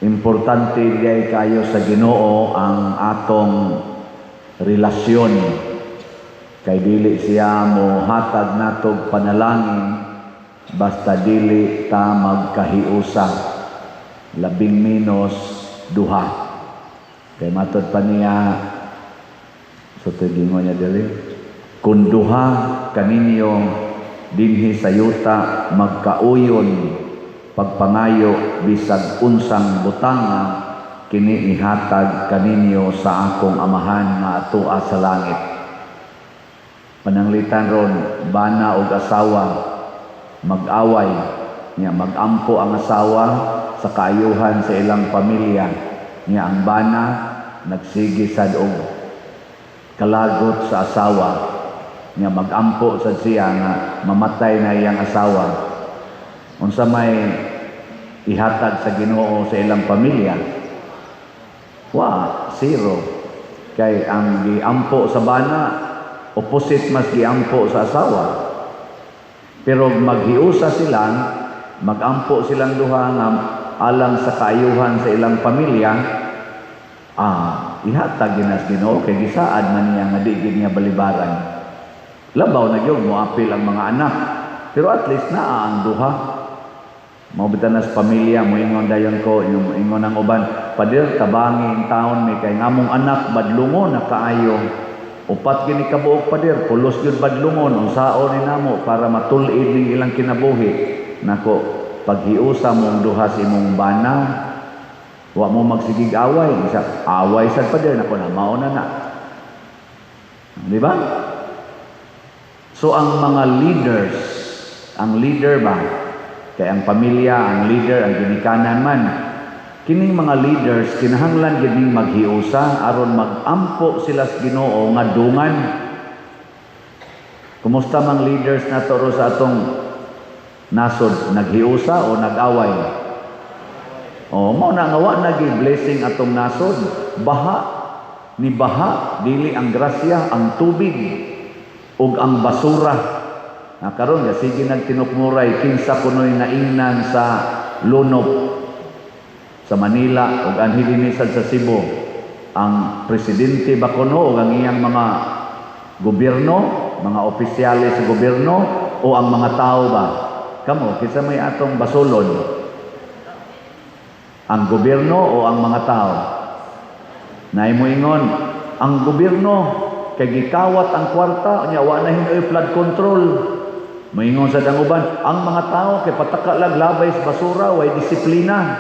Importante diay kayo sa Ginoo ang atong relasyon. Kay dili siya mo hatag natog panalangin basta dili ta magkahiusa, labing menos duha. Kay matod pa niya so gingon niya dili, kun duha kaninyo dinhi sa yuta magkauyon pagpangayo bisag unsang butanga kini ihatag kaninyo sa akong amahan nga atoa sa langit. Pananglitan ron, bana og asawa mag-away niya, mag-ampo ang asawa sa kaayuhan sa ilang pamilya niya. Ang bana nagsigi sad og kalagot sa asawa niya, mag-ampo sad siya nga mamatay na iyang asawa. Unsa may ihatag sa Ginoo sa ilang pamilya? Zero. Kay ang giampo sa bana opposite mas giampo sa asawa. Pero maghiusa sila, magampo silang duha nga alang sa kaayuhan sa ilang pamilya, ihatag ginas Ginoo kay gisaad man niya nga di gid niya balibaran. Labaw na gyud moapil ang mga anak, pero at least naa ang duha. Maubitanas pamilya, moingon dayon ko, ingon ang uban, padir tabangi ang taon may kay ngamong anak badlungon na kaayo. Upat gini kabuok padir, pulos yun badlungon, unsaon ni namo para matulid ning ilang kinabuhi. Nako, paghiusa mong duha sa imong bana, wa mo magsigig away, away sad padir, nako na mauna na. Di ba? So ang mga leaders, ang leader ba? Kaya ang pamilya, ang leader, ang ginikanan man. Kining mga leaders, kinahanglan gining maghiusa aron magampo sila sa Ginoo nga dungan. Kumusta mang leaders na toro sa atong nasod? Naghiusa o nag-away? Mao na nga wa nagi blessing atong nasod. Baha, ni baha, dili ang grasya, ang tubig, ug ang basura. Karon nga sige nagtinukmuray kinsa kunoy naingnan sa lunop sa Manila ug anhi dinhi sa Cebu. Ang presidente ba kuno ug ang iyang mga gobyerno, mga opisyales sa gobyerno o ang mga tao ba? Kamo kinsa may atong basulon? Ang gobyerno o ang mga tao? Nay mo ingon, ang gobyerno kay gikawat ang kwarta nya wa na hinoy flood control. Moingon sa danguban, ang mga tao kay pataka lang labay sa basura, way disiplina.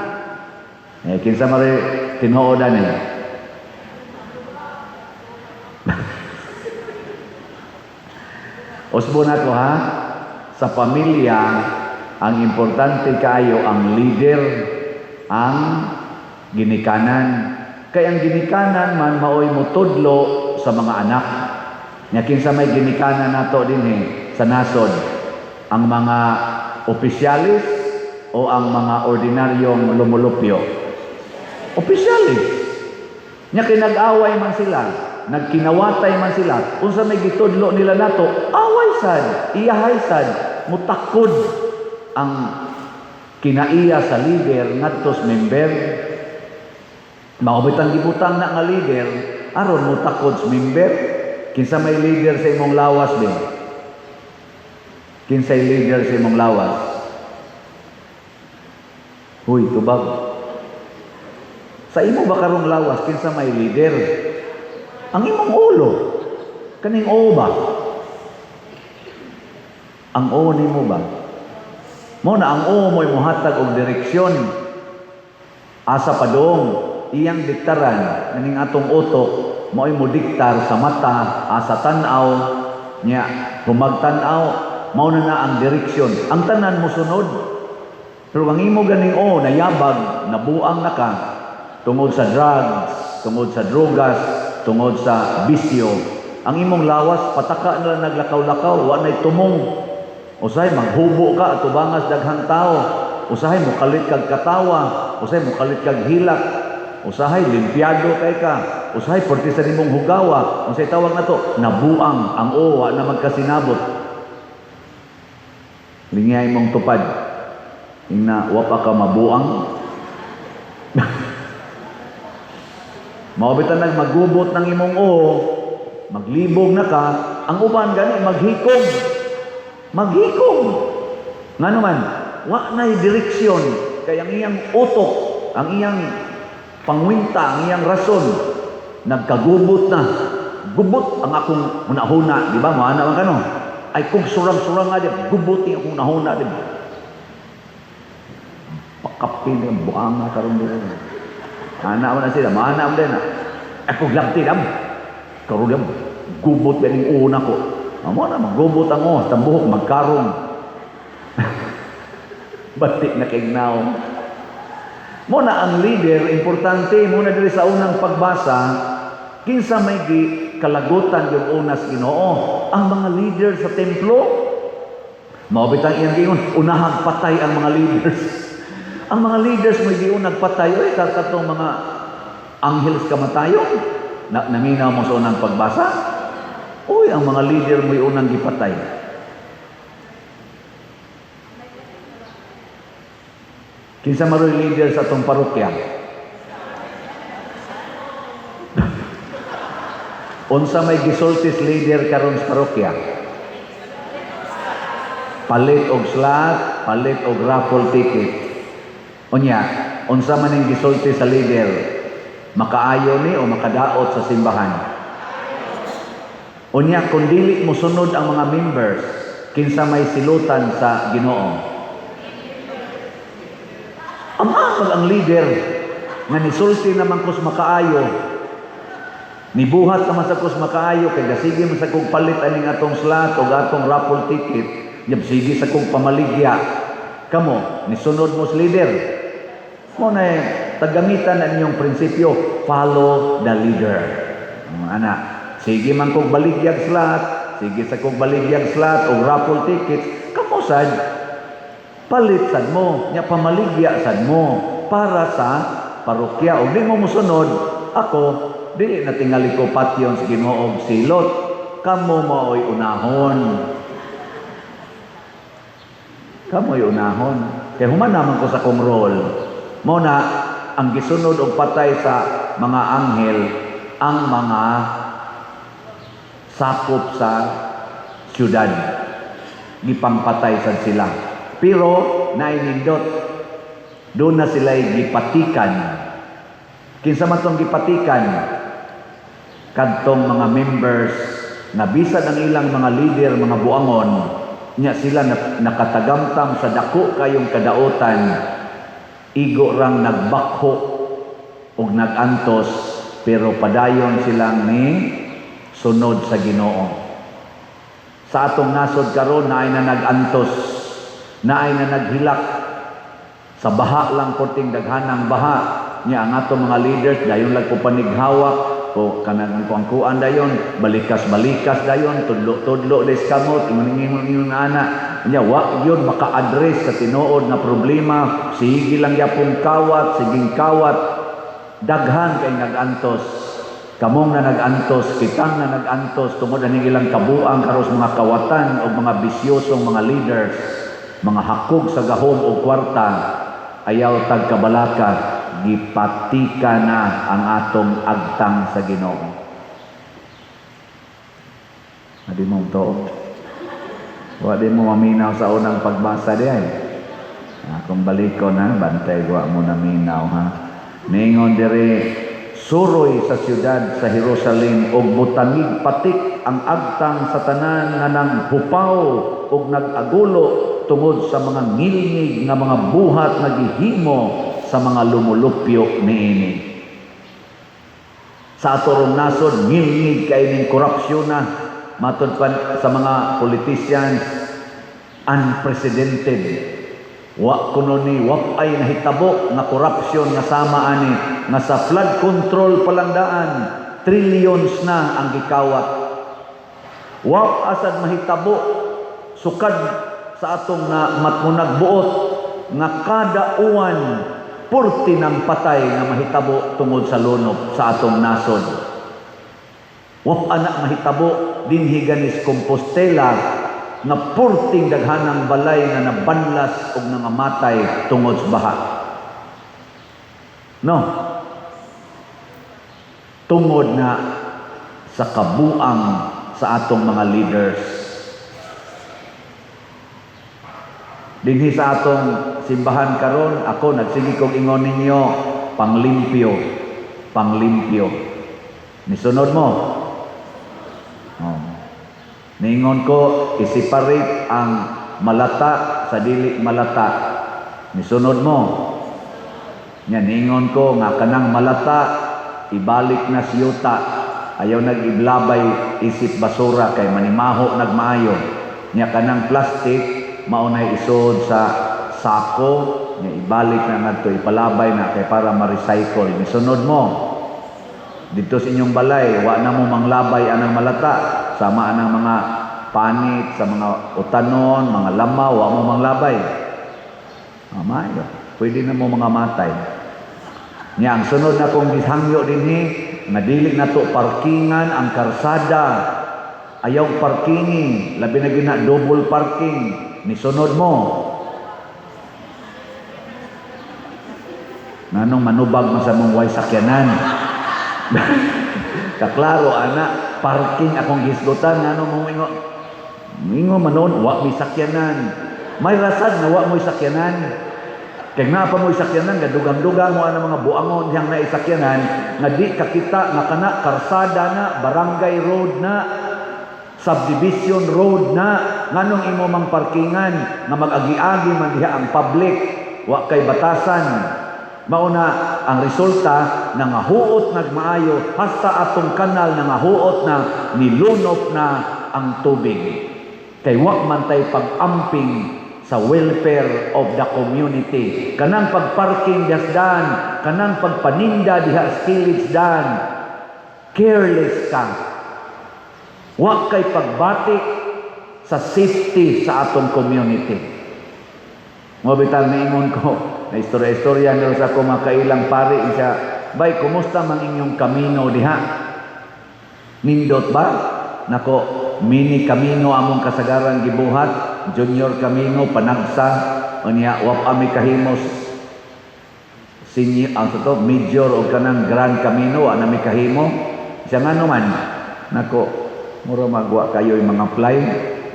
Kinsa mari tinuodan niya. Usbo na to ha, sa pamilya, ang importante kayo ang leader, ang ginikanan. Kay ang ginikanan man maoy mutudlo sa mga anak. Nya kinsa may ginikanan nato dinhi sa nasod? Ang mga opisyalis o ang mga ordinaryong lumulupyo? Opisyalis. Nya kinag-away man sila, nagkinawatay man sila, unsa may gitudlo nila nato, away sad, iyahay sad, mutakod ang kinaiya sa leader ngadto sa member. Maubitang gibutang na nga leader aron mutakod sa member. Kinsa may leader sa imong lawas din? Kinsay leader sa imong lawas? Huy, tubag. Sa imo ba karong lawas, kinsa may leader? Ang imong ulo. Kaning o ba? Ang o nimo ba? Mo na ang o mo'y muhatag og direksyon. Asa padong iyang diktaran kaning atong utok mo'y modiktar sa mata, asa tan-aw nya humagtan-aw. Mao na ang direksyon. Ang tanan mo sunod. Pero ang imo ganing nayabag, nabuang na ka tungod sa drugs, tungod sa drogas, tungod sa bisyo. Ang imong lawas pataka na naglakaw-lakaw, wa nay tumong. Usahay maghubo ka tubangas daghang tao. Usahay mo kalit kag katawa, usahay mo kalit kag hilak. Usahay limpyado kay ka. Usahay porti sa nimong hugawa. Unsay tawag nato? Nabuang ang wa na magkasinabot. Lingay mong tupad. Ina, wa pa ka mabuang. Maobitan maggubot ng imong o, maglibog na ka, ang uban gani maghikog. Maghikog. Nga naman, wa na'y direksyon, kaya ang iyang utok, ang iyang pangwinta, ang iyang rason, nagkagubot na. Gubot ang akong hunahuna, di ba? Maana man kano? Ay kung surang-surang nga, gubot ang akong hunahuna, di ba? Pakapin ng buanga karon dito. Ana man na sila, maana man din. Ako glabti dam. Karon dam, gubot ba yung una ko? Amo na, maggubot ang os, tambuhok, magkarong. Batik na kaignaw. Muna ang leader, importante, muna diri sa unang pagbasa, kinsa may kalagutan yung unas Ginoo. Ang mga leader sa templo, maobitan iyang gingon, unahang patay ang mga leaders. Ang mga leaders may diyon nagpatay, oy, katong mga anghels kamatayon. Naminaw mo sa unang pagbasa? Uy, ang mga leader may unang gipatay. Kinsa maroy leader sa atong parokya? Unsa may gisultis leader karon sa parokya? Palit og slot, palit og raffle ticket. Unya, unsa man ning gisulti sa leader? Makaayo ni o makadaot sa simbahan? Unya, kung dili mo sunod ang mga members, kinsa may silutan sa Ginoo? Pag ang leader nga nisulti naman kus makaayo, nibuhat naman sa kus makaayo, kaya sige man sa kong palit aning atong slot o atong raffle ticket, sige sa kong pamaligya, kamo, nisunod mo sa leader. Muna tagamitan na inyong prinsipyo, follow the leader. Ana, sige man kong baligyag slot, sige sa kong baligyag slot o raffle ticket, kamo sad, palit sad mo, nya pamaligya sad mo para sa parokya. O di mo musunod, ako, di na tingali ko patyon sa Ginoo og silot. Kamo mao'y unahon. Kamo'y unahon. Kaya human naman ko sa kong role. Muna, ang gisunod og patay sa mga anghel, ang mga sakop sa syudad. Gipampatay sad sila. Pero, nainindot, doon na sila'y gipatikan. Kinsa man tong gipatikan? Kadtong mga members na bisan ang ilang mga leader, mga buangon, nya sila nakatagamtam sa dako kayong kadautan, igo rang nagbakho ug nagantos, pero padayon silang ni sunod sa Ginoo. Sa atong nasod karon naay na nagantos, naay na naghilak. Sa baha lang puting daghanang baha niya ang ato mga leaders dayon lang ko panighawak o kanang kuangkuan dayon balikas-balikas dayon tudlo-tudlo des kamot ingon ana niya wa yun maka-address sa tinuod na problema. Sige lang yapong kawat, siging kawat, daghan kay nagantos, kamong na nagantos, kitang na nagantos tungod ani ilang kabuang karos mga kawatan o mga bisyosong mga leaders, mga hakog sa gahom o kwarta. Ayaw tagkabalaka, gipatika na ang atong agtang sa Ginoo. Adi mo to. Wa di mo maminaw sa unang pagbasa diay. Kung balik ko na, bantay wa mo na minaw ha. Ningon dire, suroy sa siyudad sa Jerusalem og butangig patik ang agtang sa tanan nga nang hupaw og nag-agulo tungod sa mga ngilngig nga mga buhat nga gihimo sa mga lumulupyo niini. Sa atorong nasod, ngilngig kay ning korupsyon na matod pa sa mga politicians, unprecedented. Wa kuno ni ay nahitabo nga korupsyon nga sama ani nga sa flood control palandaan trillions na ang gikawat. Wa asad mahitabo sukad sa atong na matmunag buot nga kada uwan purti ng patay nga mahitabo tungod sa lunop sa atong nasod. Wa anak mahitabo dinhi ganis Compostela nga purting daghanang balay nga nabanlas og nangamatay tungod sa baha. No? Tungod na sa kabuang sa atong mga leaders. Dinhi sa atong simbahan karon, ako nagsige kong ingon ninyo, panglimpyo. Panglimpyo. Nisunod mo? Oh. Ningon ko, i-separate ang malata sa dili malata. Nisunod mo? Yan, ningon ko, nga kanang malata, ibalik na siyuta. Ayaw nag-iblabay isip basura kay manimaho nagmaayo. Nya kanang plastic, maunay isod sa sako, nya ibalik na ngadto, ipalabay na kay para ma-recycle. Nisunod mo? Dito sa inyong balay, wa na mo manglabay anang malata. Sama anang mga panit, sa mga utanon, mga lamaw, wa mo manglabay. Amay, pwede na mo mga matay. Nya, ang sunod na kong gihangyo dinhi, nga dili na to parkingan ang karsada. Ayaw parkingin, labi na gina double parking. Nisunod mo. Nanong manubag mo sa mong way sakyanan. Kaklaro, ana, parking akong gisgutan. Nanong mong mingo manon, wa mi sakyanan. May rasad na wa mo sakyanan. Kaya nga pa mo isakyanan, gadugang-dugang mo ang mga buangon diyang na isakyanan, nga di kakita, nga kana, karsada na, barangay road na, subdivision road na, nganong imo mang parkingan, nga mag-agi-agi man diha ang public, wa kay batasan. Mauna, ang resulta, nangahuot nagmaayo, hasta atong kanal nangahuot na, nilunop na ang tubig. Kay wa man tay pag-amping sa welfare of the community. Kanang pagparking dasdan, kanang pagpaninda diha spillage dan, careless ka. Wa kay pagbati sa safety sa atong community. Mo bital niingon ko, na istorya-istorya nila sa ako makailang pari siya, bay, kumusta man inyong kamino diha? Nindot ba? Nako, mini kamino among kasagaran gibuhat, junior kamino panagsa, unya wa ami kahimos senior ang to major o kanang grand kamino ana mi kahimo. Siya ngano man, nako, mura magwa kayo yung mga fly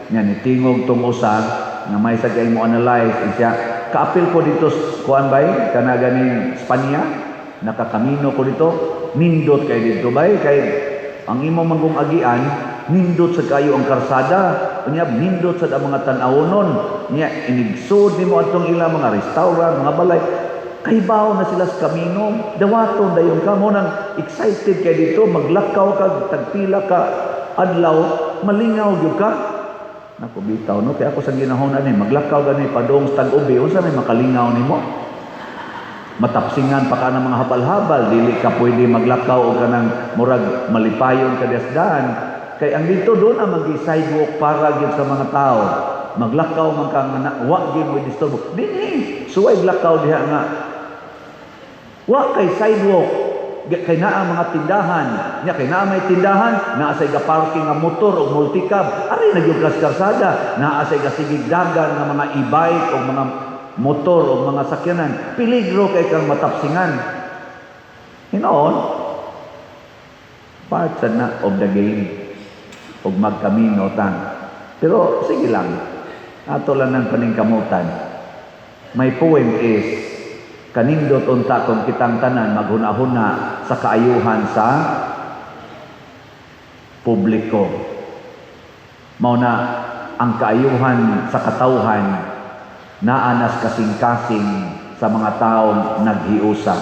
nya ni tingog tong usa nga may sagay mo analyze siya. Kaapil ko dito kuan bay kana ganing Espanya, nakakamino ko dito, nindot kay dito bay kay ang imo manggong agian, nindot sa kayo ang karsada, unya nindot sa mga tan-awonon, nya inigsod nimo atong ilang mga restaurant, mga balay, kay bawo na sila sa kamino, dawaton dayon ka mo nang excited kay dito, maglakaw ka, tagpila ka adlaw, malingaw gyud ka. Naku bitaw no, kaya ako sa ginahon ani, maglakaw gani padong sa tag-ubi, unsa may makalingaw nimo? Matapsingan pa ka ng mga habal-habal, dili ka pwede maglakaw o kanang murag malipayon ka dasdan. Kay ang dito doon ang mag-sidewalk para gyud sa mga tao. Maglakaw man ka nga wa gyud mo disturbo. Dili, suway lakaw diha nga. Wa kay sidewalk, kay naa ang mga tindahan. Nya kay naa may tindahan, naa sa parking nga motor o multicab. Ari na gyud karsada, naa sa sigigdagan nga mga e-bike o mga motor o mga sakyanan, peligro kay kang matapsingan. Hinoon, part na of the game, og magkamino tan. Pero sige lang, ato lang ng paningkamutan. My point is, kanindot unta kung kitang tanan maghuna-huna sa kaayuhan sa publiko. Mao na ang kaayuhan sa katawhan naanas kasing-kasing sa mga taong naghiusa.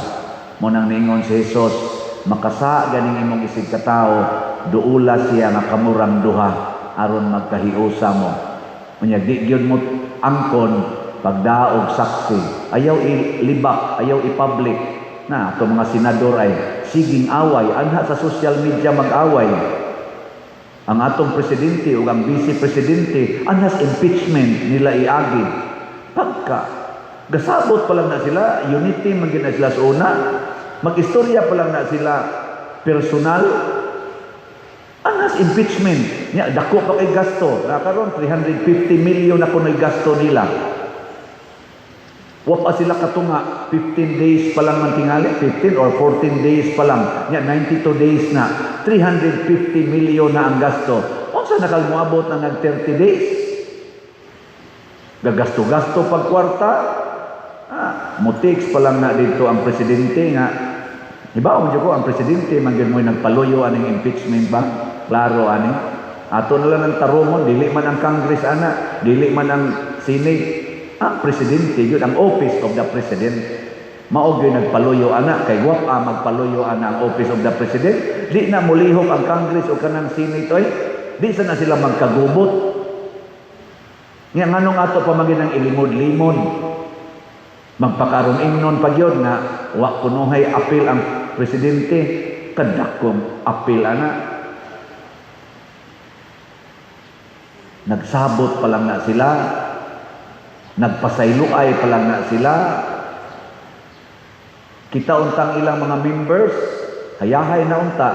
Mo nang ningon si Jesus, makasa ganing imong isig ka tao, duula siya nga kamurang duha aron magkahiusa mo. Unya di gyud mo angkon pagdaog saksi. Ayaw ilibak, ayaw i-public. Na ato mga senador ay siging away, anha sa social media mag-away. Ang atong presidente o ang vice presidente, anhas impeachment nila iagi. Pagka gasabot pa lang na sila, unity man gid na sila sa una, mag-istorya pa lang na sila personal, anas impeachment nya dako pa kay gasto na karon 350 million na kunoy gasto nila. Wa pa sila katunga, 15 days pa lang man tingali, 15 or 14 days pa lang. Nya 92 days na, 350 million na ang gasto. Unsa nakalmuabot na nag 30 days? Gagasto-gasto pag kwarta. Mutiks pa lang na dito ang presidente nga. Iba ko ang presidente manggil mo nagpaluyo aning impeachment ba? Klaro ani. Ato na lang ng tarungon, dili man ang Congress ana, dili man ang Senate. Ang presidente yun, ang office of the president. Maog yun nagpaluyo ana, kay wapa magpaluyo ana ang office of the president. Di na mulihok ang Congress o kanang Senate oy. Di sana sila magkagubot. Nga nganong ato pamagin ang ilimod-limod. Magpakaroon ingnon pag yun nga wa kunuhay apil ang presidente, kadakong apil ana. Nagsabot pa lang na sila, nagpasayloay pa lang na sila. Kita untang ilang mga members, hayahay na unta.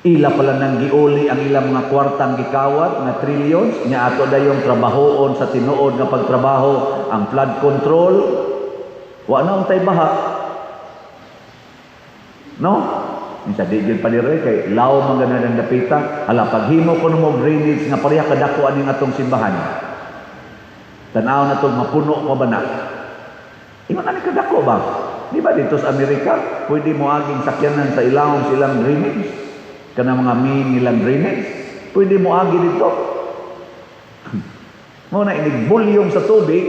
Ila pala nang giuli ang ilang mga kwartang gikawat na trillions, nya ato dayong trabahoon sa tinuod nga pagtrabaho ang flood control. Wa na untay baha. No? Minsan di gyud paliroy kay law man ganad ang dapita. Hala paghimo ko mo drainage nga pareha kadako aning atong simbahan. Tanaw na itong mapuno pa ba na? Ingon ani kadako ba? Di ba dito sa Amerika, pwede mo aging sakyanan sa ilawom silang drainage? Kanang mga main nilang drainage? Pwede mo agi dito. Muna inig-volume sa tubig,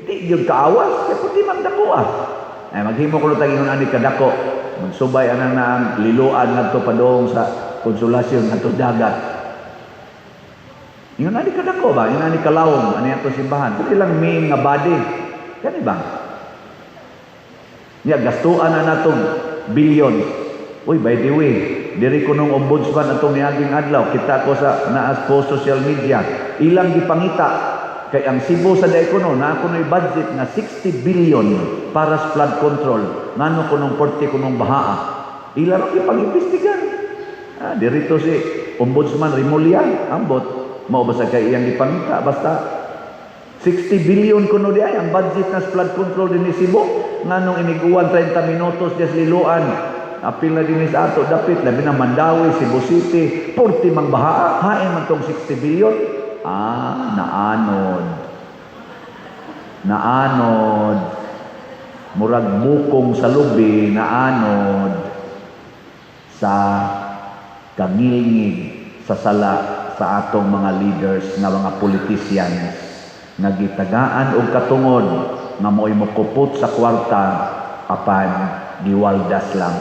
di yun kaawas, kaya pwede magdako Ay maghimo ko lutang ingon ani kadako. Magsubay anang na ang liluan ngadto padong sa konsolasyon ngadto dagat. Ingon ani kadako ba? Ingon ani kalawom ani ato simbahan. Pwede lang main nga body. Kani ba? Nya gastuan na natong bilyon. Uy, by the way, diri ko nung ombudsman atong niaging adlaw, kita ko sa naas po social media, ilang gipangita kay ang Cebu sa Daekono na ako no'y budget na 60 billion para sa flood control. Ngano ko nung 40 ko nung bahaa. Ilang ipang-imbestigan. Dirito si ombudsman Rimulya, ambot. Mao basta kay iyang gipangita, basta 60 billion kuno di ay ang budget na flood control din ni Cebu. Nganong iniguan 30 minutos des liluan. Apil na din sa ato dapit labi na Mandawi, Cebu City, 40 mang baha, hain man tong 60 billion. Naanod. Murag mukong sa lubi, naanod sa kangilngig sa sala sa atong mga leaders nga mga politicians nga gitagaan og katungod nga mo'y mukupot sa kwarta apan giwaldas lang.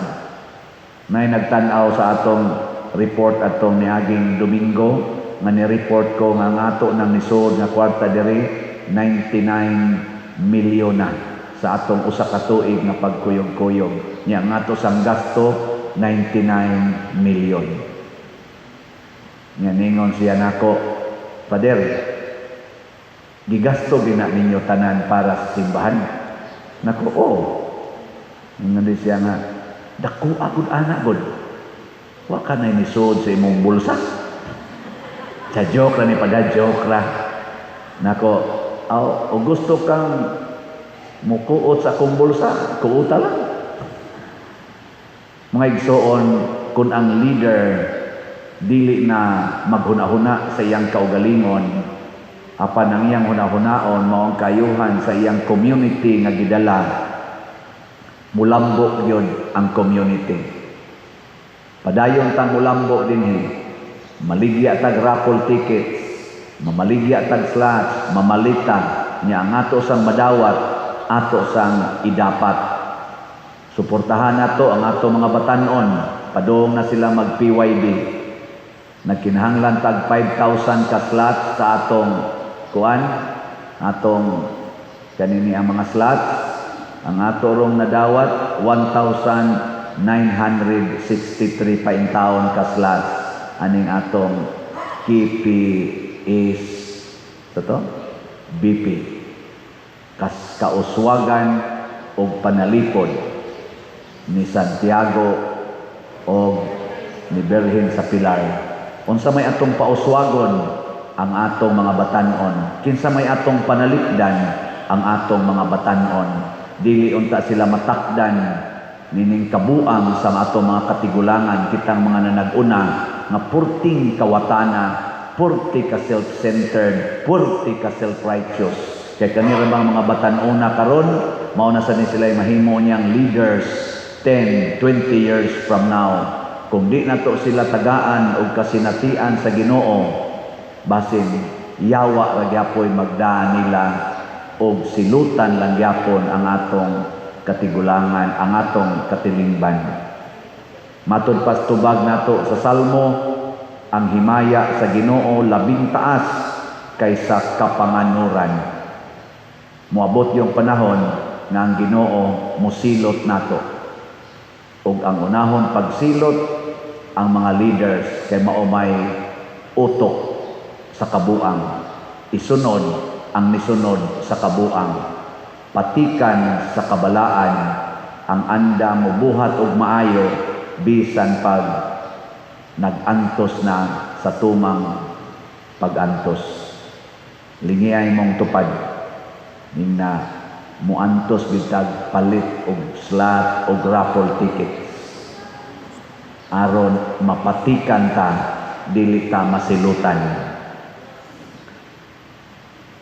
May nagtan-aw sa atong report atong niaging Domingo nga ni-report ko nga ngato nang nisod nga kwarta diri 99 milyon na sa atong usa ka tuig nga pagkuyog-kuyog. Nya ngato sang gasto 99 milyon. Nya ningon siya nako, Pader, gigasto gina ninyo tanan para sa simbahan. Nako, ningon siya nga, dako agud anak gud. Wa ka na nisod sa imong bulsa. Sa joke ra ni pada-joke ra. Nako, o gusto kang mukuot sa akong bulsa, kuuta lang. Mga igsoon, kung ang leader dili na maghuna-huna sa iyang kaugalingon, apan ang iyang huna-hunaon maong kayuhan sa iyang community nga gidala, mulambok yun ang community. Padayon tang mulambok din maligya tag raffle tickets, mamaligya tag slots, mamalita niya ang ato sang madawat, ato sang idapat. Suportahan nato ang ato mga batanon, padong na sila mag PYD. Nagkinahanglan tag 5,000 ka slots sa atong kanini ang mga slots. Ang ato rong nadawat 1,963 pa in taon ka slots. Aning atong KP is BP. Kauswagan o panalipod ni Santiago o ni Berhin sa Pilar. Unsa may atong pauswagon ang atong mga batanon. Kinsa may atong panalipdan ang atong mga batanon. Dili unta sila matakdan nining kabuang sa atong mga katigulangan, kitang mga nanag-una nga purting kawatana, purti ka self-centered, purti ka self-righteous. Kaya kanira bang mga batanona karon, mao na sa ni sila mahimo niyang leaders 10, 20 years from now. Kung di na to sila tagaan o kasinatian sa Ginoo, basin yawa ra gyapon magdaan nila o silutan lang gyapon ang atong katigulangan, ang atong katilingban. Matud pas tubag nato sa Salmo, ang himaya sa Ginoo labing taas kaysa kapanganuran. Moabot yung panahon nga ang Ginoo mosilot nato. Ug ang unahon pagsilot ang mga leaders kay mao may utok sa kabuang. Isunod ang nisunod sa kabuang. Patikan sa kabalaan ang anda mobuhat og maayo bisan pag nagantos na sa tumang pagantos. Lingiyay mong tupad na muantos bitag palit og slot og raffle ticket aron mapatikan ta dili ta masilutan.